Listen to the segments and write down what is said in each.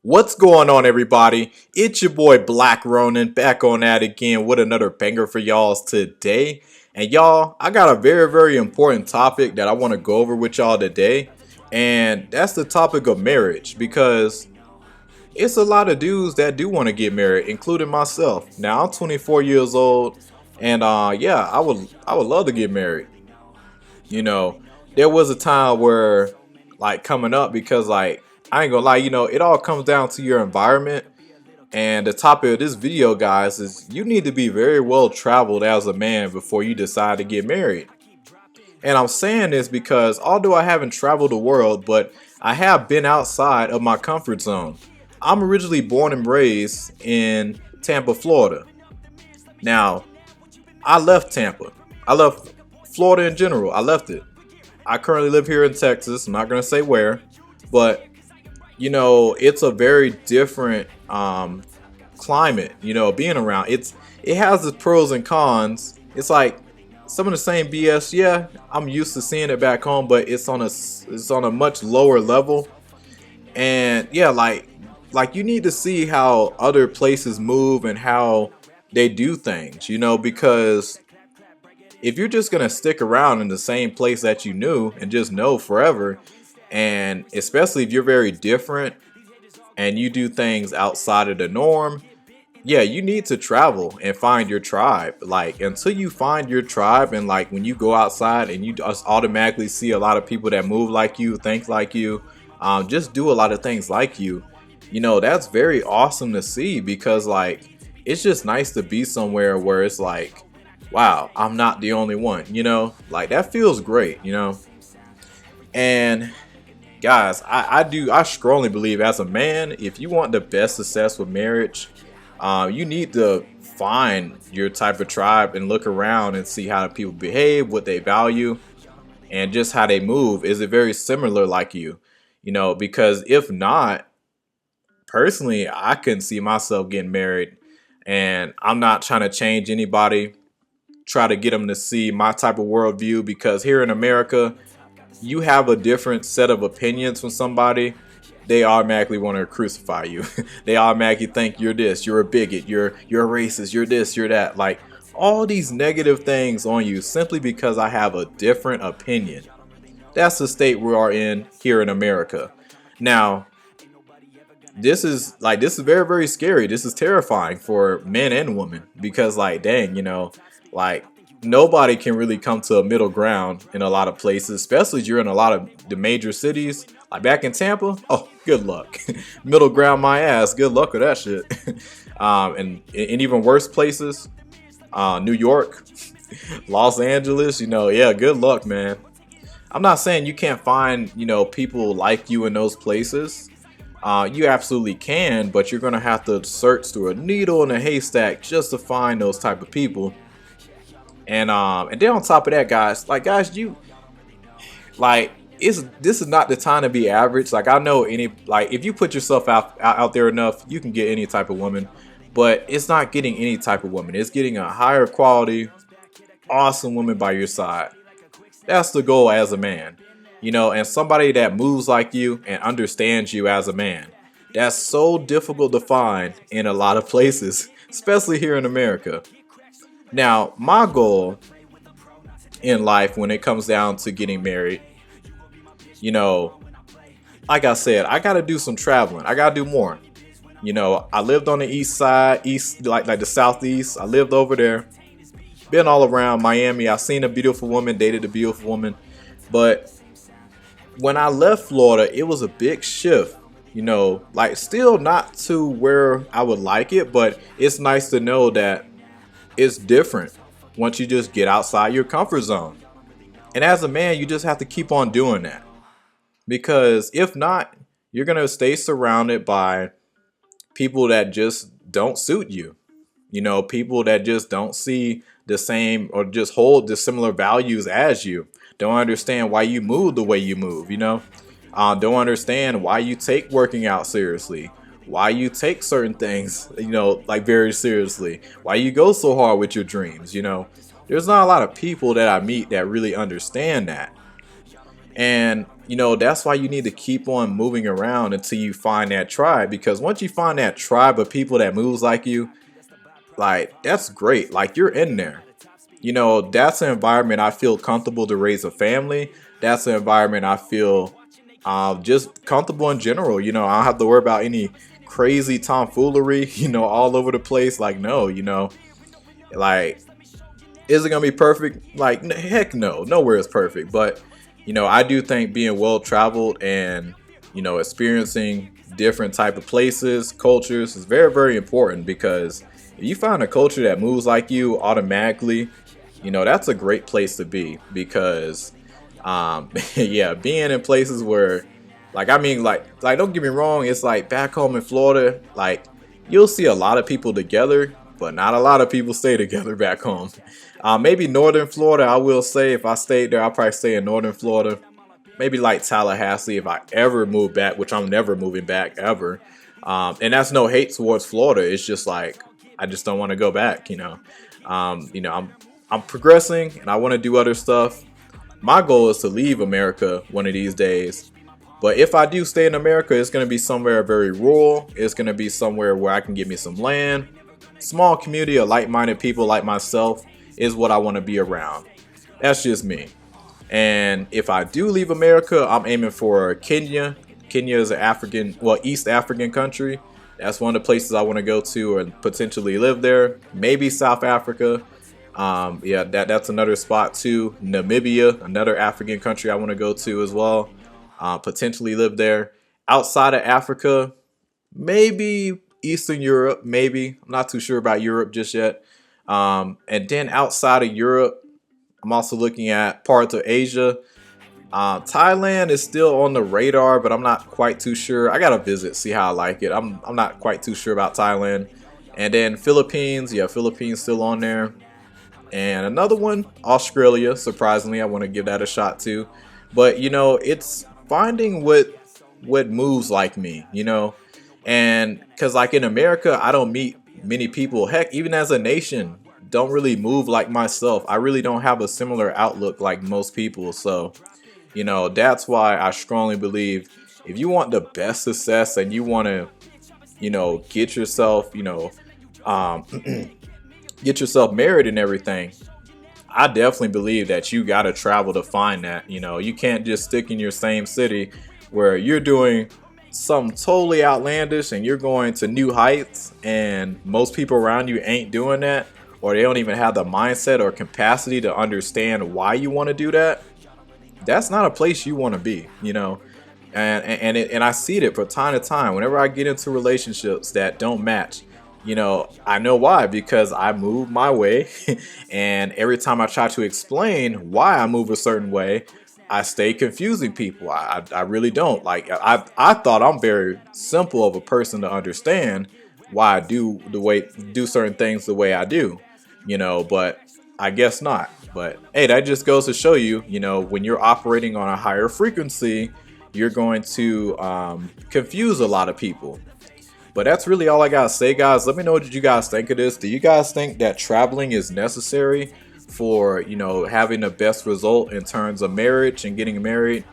What's going on, everybody? It's your boy Black Ronin back on that again with another banger for y'all today. And y'all, I got a very important topic that I want to go over with y'all today. And that's the topic of marriage, because it's a lot of dudes that do want to get married, including myself. Now, I'm 24 years old, and yeah, I would love to get married. You know, there was a time where, like, coming up, because like I ain't gonna lie, it all comes down to your environment. And the topic of this video, guys, is you need to be very well traveled as a man before you decide to get married. And I'm saying this because although I haven't traveled the world, but I have been outside of my comfort zone. I'm originally born and raised in Tampa, Florida. Now, I left Tampa. I left Florida in general. I left it. I currently live here in Texas. I'm not going to say where, but it's a very different climate, being around. It has its pros and cons. It's like some of the same BS. Yeah, I'm used to seeing it back home, but it's on a much lower level. And yeah, like you need to see how other places move and how they do things, because if you're just gonna stick around in the same place that you knew and just know forever, and especially if you're very different and you do things outside of the norm, yeah, you need to travel and find your tribe. Like, until you find your tribe, and like when you go outside and you just automatically see a lot of people that move like you, think like you, just do a lot of things like you, that's very awesome to see, because like it's just nice to be somewhere where it's like, wow, I'm not the only one, like that feels great, and guys, I strongly believe, as a man, if you want the best success with marriage, you need to find your type of tribe and look around and see how people behave, what they value, and just how they move. Is it very similar like you? Because if not, personally, I couldn't see myself getting married, and I'm not trying to change anybody, try to get them to see my type of worldview, because here in America, you have a different set of opinions from somebody, they automatically want to crucify you. They automatically think you're this, you're a bigot, you're a racist, you're this, you're that. Like, all these negative things on you simply because I have a different opinion. That's the state we are in here in America. Now, this is very scary. This is terrifying for men and women, because like, dang, like nobody can really come to a middle ground in a lot of places, especially if you're in a lot of the major cities. Like back in Tampa, oh, good luck. Middle ground my ass, good luck with that shit. And in even worse places, New York, Los Angeles, yeah, good luck, man. I'm not saying you can't find, people like you in those places. You absolutely can, but you're gonna have to search through a needle in a haystack just to find those type of people. And then on top of that, guys, you like, this is not the time to be average. Like, I know if you put yourself out there enough, you can get any type of woman, but it's not getting any type of woman. It's getting a higher quality, awesome woman by your side. That's the goal as a man, and somebody that moves like you and understands you as a man. That's so difficult to find in a lot of places, especially here in America. Now, my goal in life when it comes down to getting married, like I said, I got to do some traveling. I got to do more. I lived on the east side, like the southeast. I lived over there. Been all around Miami. I seen a beautiful woman, dated a beautiful woman. But when I left Florida, it was a big shift. Like, still not to where I would like it, but it's nice to know that it's different once you just get outside your comfort zone. And as a man, you just have to keep on doing that. Because if not, you're going to stay surrounded by people that just don't suit you. People that just don't see the same, or just hold the similar values as you. Don't understand why you move the way you move, don't understand why you take working out seriously. Why you take certain things, like very seriously. Why you go so hard with your dreams, There's not a lot of people that I meet that really understand that. And that's why you need to keep on moving around until you find that tribe. Because once you find that tribe of people that moves like you, like that's great. Like you're in there. That's an environment I feel comfortable to raise a family. That's an environment I feel just comfortable in general. I don't have to worry about any crazy tomfoolery, all over the place. Like, no, like, is it going to be perfect? Like, heck no. Nowhere is perfect. But, I do think being well traveled and, experiencing different type of places, cultures is very, very important because if you find a culture that moves like you automatically, that's a great place to be because, yeah, being in places where, like, I mean, like, don't get me wrong, it's like back home in Florida, like, you'll see a lot of people together, but not a lot of people stay together back home. Maybe northern Florida, I will say, if I stayed there, I'll probably stay in northern Florida. Maybe like Tallahassee if I ever move back, which I'm never moving back ever. And that's no hate towards Florida. It's just like I just don't want to go back. I'm progressing and I want to do other stuff. My goal is to leave America one of these days. But if I do stay in America, it's going to be somewhere very rural. It's going to be somewhere where I can get me some land. Small community of like-minded people like myself is what I want to be around. That's just me. And if I do leave America, I'm aiming for Kenya. Kenya is an East African country. That's one of the places I want to go to and potentially live there. Maybe South Africa. Yeah, that's another spot too. Namibia, another African country I want to go to as well. Potentially live there. Outside of Africa, maybe Eastern Europe, maybe. I'm not too sure about Europe just yet. And then outside of Europe, I'm also looking at parts of Asia. Thailand is still on the radar, but I'm not quite too sure. I gotta visit, see how I like it. I'm not quite too sure about Thailand. And then Philippines, yeah, Philippines still on there. And another one, Australia. Surprisingly, I want to give that a shot too. But it's finding what moves like me, and because like in America, I don't meet many people. Heck, even as a nation, don't really move like myself. I really don't have a similar outlook like most people. So, that's why I strongly believe if you want the best success and you want to, get yourself, get yourself married and everything, I definitely believe that you got to travel to find that. You can't just stick in your same city where you're doing something totally outlandish and you're going to new heights and most people around you ain't doing that, or they don't even have the mindset or capacity to understand why you want to do that. That's not a place you want to be, and I see it from time to time. Whenever I get into relationships that don't match, I know why, because I move my way. And every time I try to explain why I move a certain way, I stay confusing people. I really don't. Like, I thought I'm very simple of a person to understand why I do certain things the way I do, but I guess not. But hey, that just goes to show you, when you're operating on a higher frequency, you're going to confuse a lot of people. But that's really all I gotta say, guys. Let me know what you guys think of this. Do you guys think that traveling is necessary for, having the best result in terms of marriage and getting married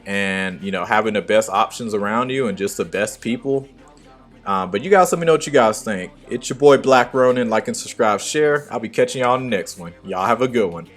and, having the best options around you and just the best people? But you guys let me know what you guys think. It's your boy Black Ronin. Like and subscribe, share. I'll be catching y'all on the next one. Y'all have a good one.